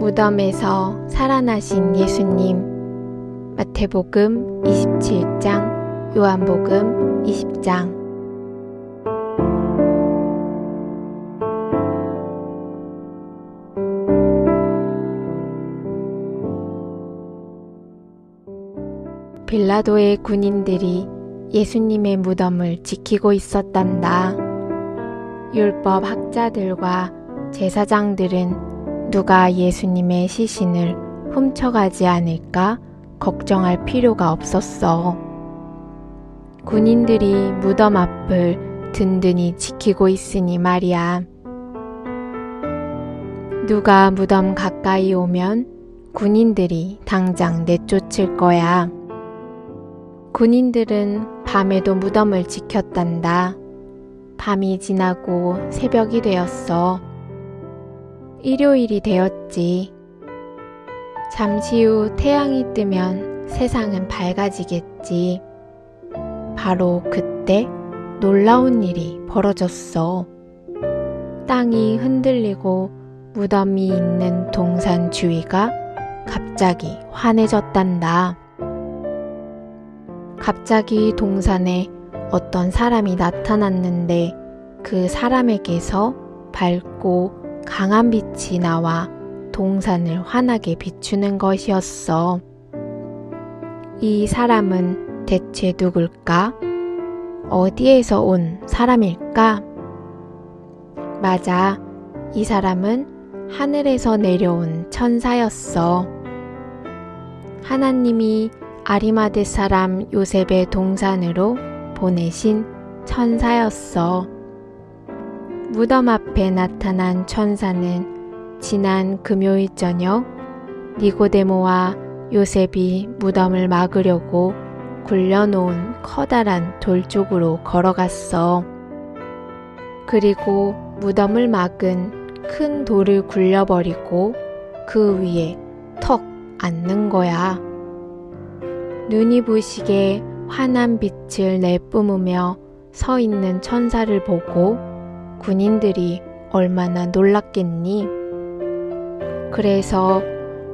무덤에서 살아나신 예수님. 마태복음 27장, 요한복음 20장. 빌라도의 군인들이 예수님의 무덤을 지키고 있었단다. 율법 학자들과 제사장들은 누가 예수님의 시신을 훔쳐가지 않을까 걱정할 필요가 없었어. 군인들이 무덤 앞을 든든히 지키고 있으니 말이야. 누가 무덤 가까이 오면 군인들이 당장 내쫓을 거야. 군인들은 밤에도 무덤을 지켰단다. 밤이 지나고 새벽이 되었어. 일요일이 되었지. 잠시 후 태양이 뜨면 세상은 밝아지겠지. 바로 그때 놀라운 일이 벌어졌어. 땅이 흔들리고 무덤이 있는 동산 주위가 갑자기 환해졌단다. 갑자기 동산에 어떤 사람이 나타났는데 그 사람에게서 밝고 강한 빛이 나와 동산을 환하게 비추는 것이었어. 이 사람은 대체 누굴까? 어디에서 온 사람일까? 맞아, 이 사람은 하늘에서 내려온 천사였어. 하나님이 아리마대 사람 요셉의 동산으로 보내신 천사였어. 무덤 앞에 나타난 천사는 지난 금요일 저녁 니고데모와 요셉이 무덤을 막으려고 굴려놓은 커다란 돌 쪽으로 걸어갔어. 그리고 무덤을 막은 큰 돌을 굴려버리고 그 위에 턱 앉는 거야. 눈이 부시게 환한 빛을 내뿜으며 서 있는 천사를 보고 군인들이 얼마나 놀랐겠니? 그래서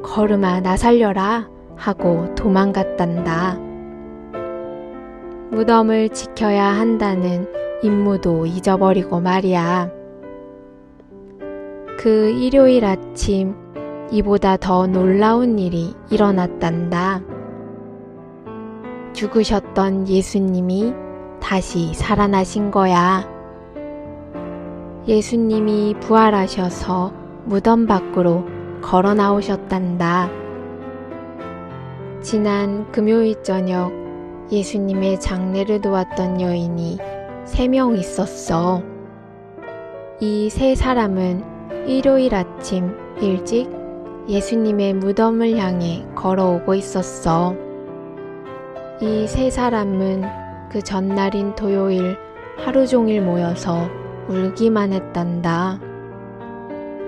걸음아 나 살려라 하고 도망갔단다. 무덤을 지켜야 한다는 임무도 잊어버리고 말이야. 그 일요일 아침 이보다 더 놀라운 일이 일어났단다. 죽으셨던 예수님이 다시 살아나신 거야. 예수님이 부활하셔서 무덤 밖으로 걸어 나오셨단다. 지난 금요일 저녁 예수님의 장례를 도왔던 여인이 3명 있었어. 이 3사람은 일요일 아침 일찍 예수님의 무덤을 향해 걸어오고 있었어. 이 3사람은 그 전날인 토요일 하루 종일 모여서 울기만 했단다.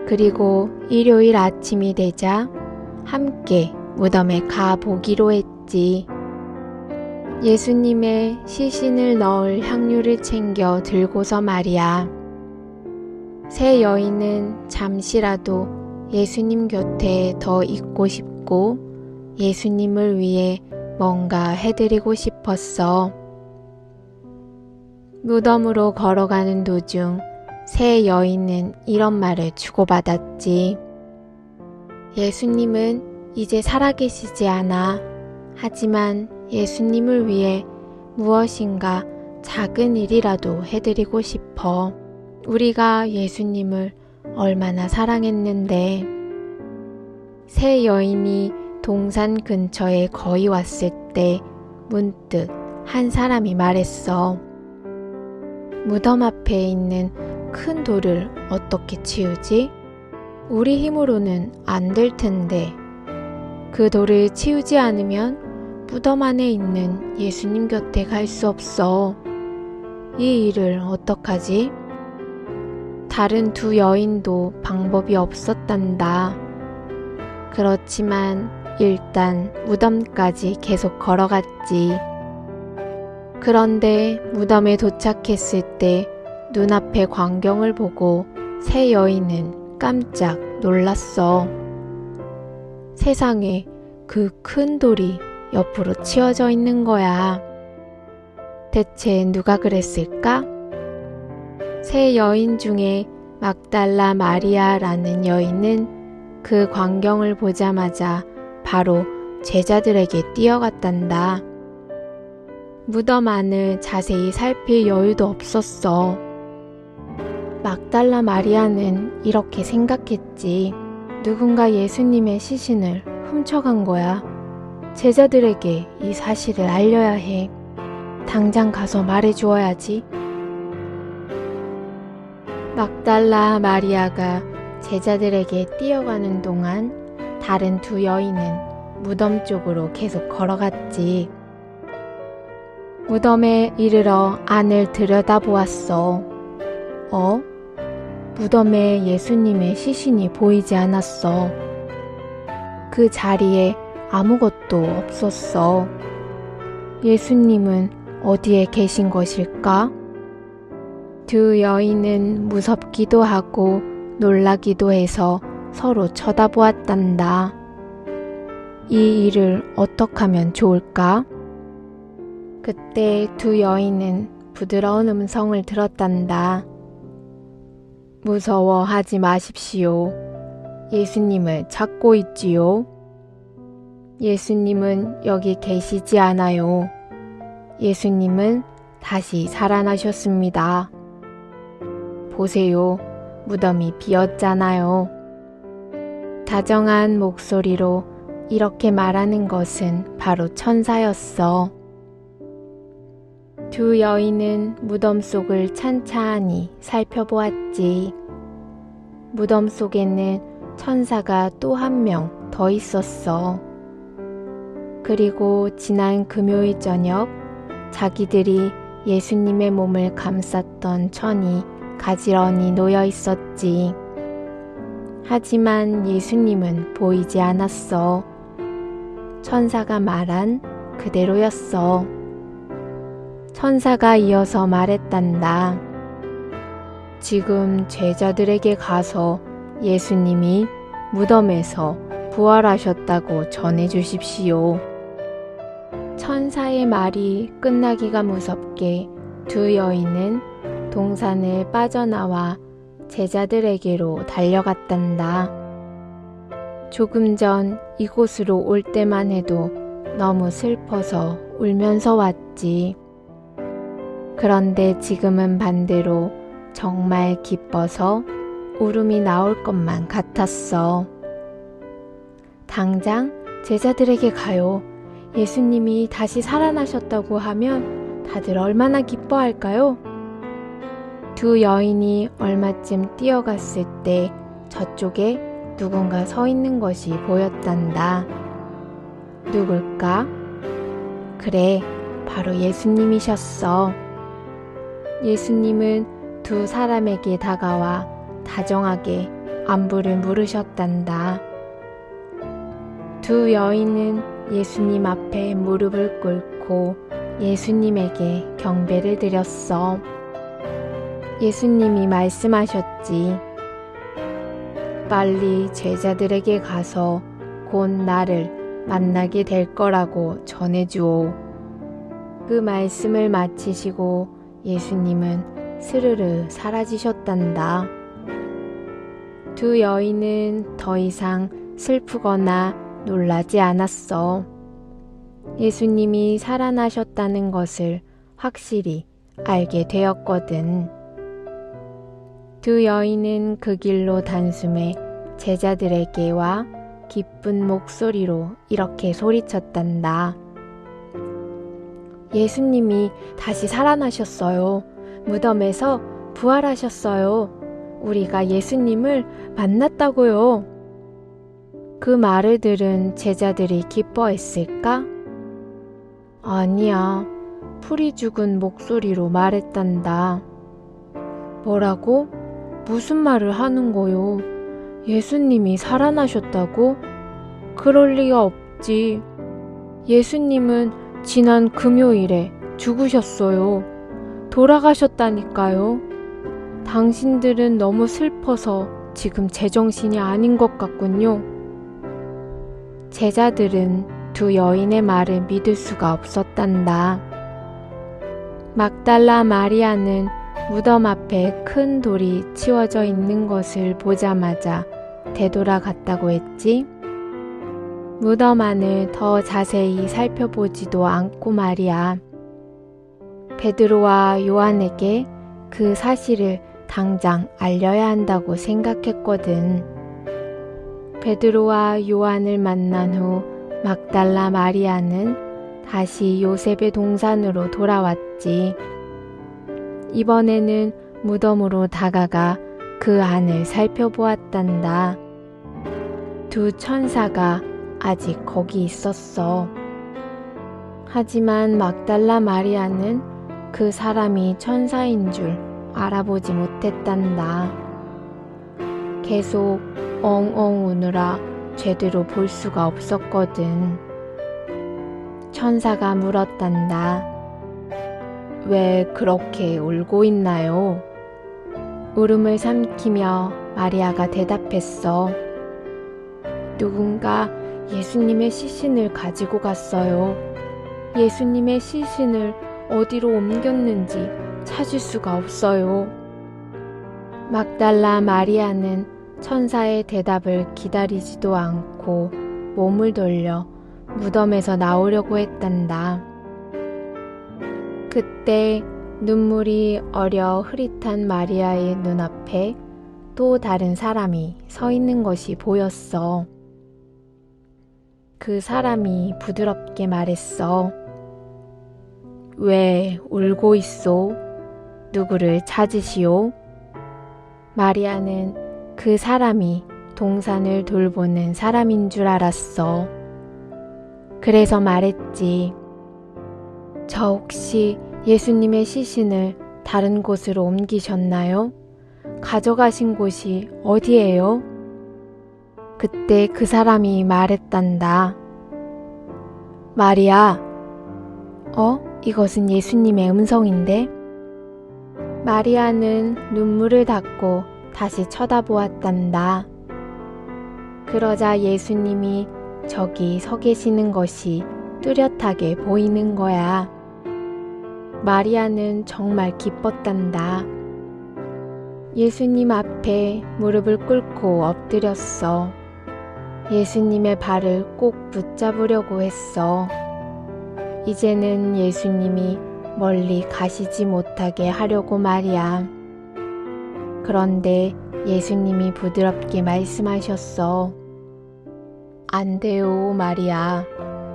그리고 일요일 아침이 되자 함께 무덤에 가보기로 했지. 예수님의 시신을 넣을 향유를 챙겨 들고서 말이야. 3 여인은 잠시라도 예수님 곁에 더 있고 싶고 예수님을 위해 뭔가 해드리고 싶었어. 무덤으로 걸어가는 도중 3 여인은 이런 말을 주고받았지. 예수님은 이제 살아계시지 않아. 하지만 예수님을 위해 무엇인가 작은 일이라도 해드리고 싶어. 우리가 예수님을 얼마나 사랑했는데. 3 여인이 동산 근처에 거의 왔을 때 문득 한 사람이 말했어. 무덤 앞에 있는 큰 돌을 어떻게 치우지? 우리 힘으로는 안 될 텐데. 그 돌을 치우지 않으면 무덤 안에 있는 예수님 곁에 갈 수 없어. 이 일을 어떡하지? 다른 2 여인도 방법이 없었단다. 그렇지만 일단 무덤까지 계속 걸어갔지. 그런데 무덤에 도착했을 때 눈앞의 광경을 보고 세 여인은 깜짝 놀랐어. 세상에 그 큰 돌이 옆으로 치워져 있는 거야. 대체 누가 그랬을까? 세 여인 중에 막달라 마리아라는 여인은 그 광경을 보자마자 바로 제자들에게 뛰어갔단다. 무덤 안을 자세히 살필 여유도 없었어. 막달라 마리아는 이렇게 생각했지. 누군가 예수님의 시신을 훔쳐간 거야. 제자들에게 이 사실을 알려야 해. 당장 가서 말해주어야지. 막달라 마리아가 제자들에게 뛰어가는 동안 다른 두 여인은 무덤 쪽으로 계속 걸어갔지. 무덤에 이르러 안을 들여다보았어. 무덤에 예수님의 시신이 보이지 않았어. 그 자리에 아무것도 없었어. 예수님은 어디에 계신 것일까? 두 여인은 무섭기도 하고 놀라기도 해서 서로 쳐다보았단다. 이 일을 어떻게 하면 좋을까? 그때 두 여인은 부드러운 음성을 들었단다. 무서워하지 마십시오. 예수님을 찾고 있지요. 예수님은 여기 계시지 않아요. 예수님은 다시 살아나셨습니다. 보세요. 무덤이 비었잖아요. 다정한 목소리로 이렇게 말하는 것은 바로 천사였어. 두 여인은 무덤 속을 찬찬히 살펴보았지. 무덤 속에는 천사가 또 한 명 더 있었어. 그리고 지난 금요일 저녁 자기들이 예수님의 몸을 감쌌던 천이 가지런히 놓여 있었지. 하지만 예수님은 보이지 않았어. 천사가 말한 그대로였어. 천사가 이어서 말했단다. 지금 제자들에게 가서 예수님이 무덤에서 부활하셨다고 전해주십시오. 천사의 말이 끝나기가 무섭게 두 여인은 동산을 빠져나와 제자들에게로 달려갔단다. 조금 전 이곳으로 올 때만 해도 너무 슬퍼서 울면서 왔지. 그런데 지금은 반대로 정말 기뻐서 울음이 나올 것만 같았어. 당장 제자들에게 가요. 예수님이 다시 살아나셨다고 하면 다들 얼마나 기뻐할까요? 두 여인이 얼마쯤 뛰어갔을 때 저쪽에 누군가 서 있는 것이 보였단다. 누굴까? 그래, 바로 예수님이셨어. 예수님은 두 사람에게 다가와 다정하게 안부를 물으셨단다. 두 여인은 예수님 앞에 무릎을 꿇고 예수님에게 경배를 드렸어. 예수님이 말씀하셨지. 빨리 제자들에게 가서 곧 나를 만나게 될 거라고 전해주오. 그 말씀을 마치시고 예수님은 스르르 사라지셨단다. 두 여인은 더 이상 슬프거나 놀라지 않았어. 예수님이 살아나셨다는 것을 확실히 알게 되었거든. 두 여인은 그 길로 단숨에 제자들에게와 기쁜 목소리로 이렇게 소리쳤단다. 예수님이 다시 살아나셨어요. 무덤에서 부활하셨어요. 우리가 예수님을 만났다고요. 그 말을 들은 제자들이 기뻐했을까? 아니야. 풀이 죽은 목소리로 말했단다. 뭐라고? 무슨 말을 하는 거요? 예수님이 살아나셨다고? 그럴 리가 없지. 예수님은 지난 금요일에 죽으셨어요. 돌아가셨다니까요. 당신들은 너무 슬퍼서 지금 제정신이 아닌 것 같군요. 제자들은 두 여인의 말을 믿을 수가 없었단다. 막달라 마리아는 무덤 앞에 큰 돌이 치워져 있는 것을 보자마자 되돌아갔다고 했지. 무덤 안을 더 자세히 살펴보지도 않고 말이야. 베드로와 요한에게 그 사실을 당장 알려야 한다고 생각했거든. 베드로와 요한을 만난 후 막달라 마리아는 다시 요셉의 동산으로 돌아왔지. 이번에는 무덤으로 다가가 그 안을 살펴보았단다. 두 천사가 아직 거기 있었어. 하지만 막달라 마리아는 그 사람이 천사인 줄 알아보지 못했단다. 계속 엉엉 우느라 제대로 볼 수가 없었거든. 천사가 물었단다. 왜 그렇게 울고 있나요? 울음을 삼키며 마리아가 대답했어. 누군가 예수님의 시신을 가지고 갔어요. 예수님의 시신을 어디로 옮겼는지 찾을 수가 없어요. 막달라 마리아는 천사의 대답을 기다리지도 않고 몸을 돌려 무덤에서 나오려고 했단다. 그때 눈물이 어려 흐릿한 마리아의 눈앞에 또 다른 사람이 서 있는 것이 보였어. 그 사람이 부드럽게 말했어. 왜 울고 있소? 누구를 찾으시오? 마리아는 그 사람이 동산을 돌보는 사람인 줄 알았어. 그래서 말했지. 저 혹시 예수님의 시신을 다른 곳으로 옮기셨나요? 가져가신 곳이 어디예요? 그때 그 사람이 말했단다. 마리아. 이것은 예수님의 음성인데? 마리아는 눈물을 닦고 다시 쳐다보았단다. 그러자 예수님이 저기 서 계시는 것이 뚜렷하게 보이는 거야. 마리아는 정말 기뻤단다. 예수님 앞에 무릎을 꿇고 엎드렸어. 예수님의 발을 꼭 붙잡으려고 했어. 이제는 예수님이 멀리 가시지 못하게 하려고 말이야. 그런데 예수님이 부드럽게 말씀하셨어. 안 돼요, 마리아.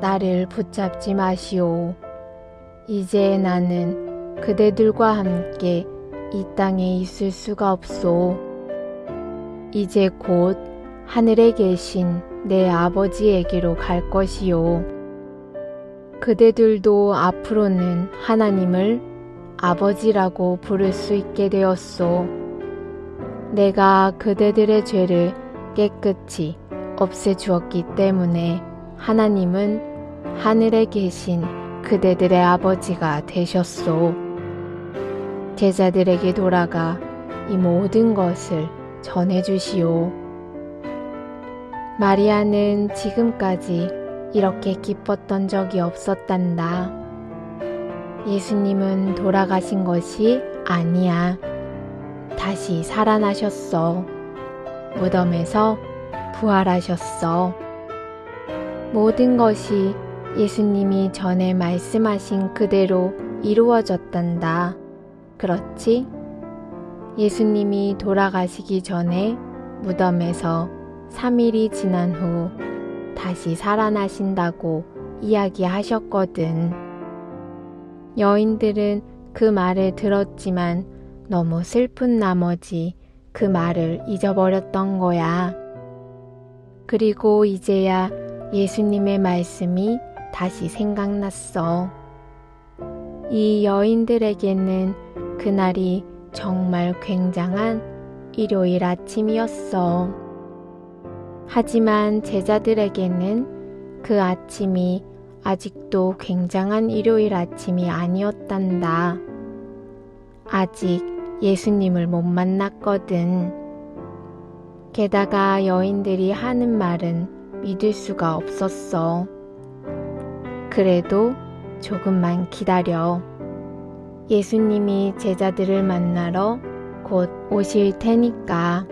나를 붙잡지 마시오. 이제 나는 그대들과 함께 이 땅에 있을 수가 없소. 이제 곧 하늘에 계신 내 아버지에게로 갈 것이요. 그대들도 앞으로는 하나님을 아버지라고 부를 수 있게 되었소. 내가 그대들의 죄를 깨끗이 없애주었기 때문에 하나님은 하늘에 계신 그대들의 아버지가 되셨소. 제자들에게 돌아가 이 모든 것을 전해주시오. 마리아는 지금까지 이렇게 기뻤던 적이 없었단다. 예수님은 돌아가신 것이 아니야. 다시 살아나셨어. 무덤에서 부활하셨어. 모든 것이 예수님이 전에 말씀하신 그대로 이루어졌단다. 그렇지? 예수님이 돌아가시기 전에 무덤에서 3일이 지난 후 다시 살아나신다고 이야기하셨거든. 여인들은 그 말을 들었지만 너무 슬픈 나머지 그 말을 잊어버렸던 거야. 그리고 이제야 예수님의 말씀이 다시 생각났어. 이 여인들에게는 그날이 정말 굉장한 일요일 아침이었어. 하지만 제자들에게는 그 아침이 아직도 굉장한 일요일 아침이 아니었단다. 아직 예수님을 못 만났거든. 게다가 여인들이 하는 말은 믿을 수가 없었어. 그래도 조금만 기다려. 예수님이 제자들을 만나러 곧 오실 테니까.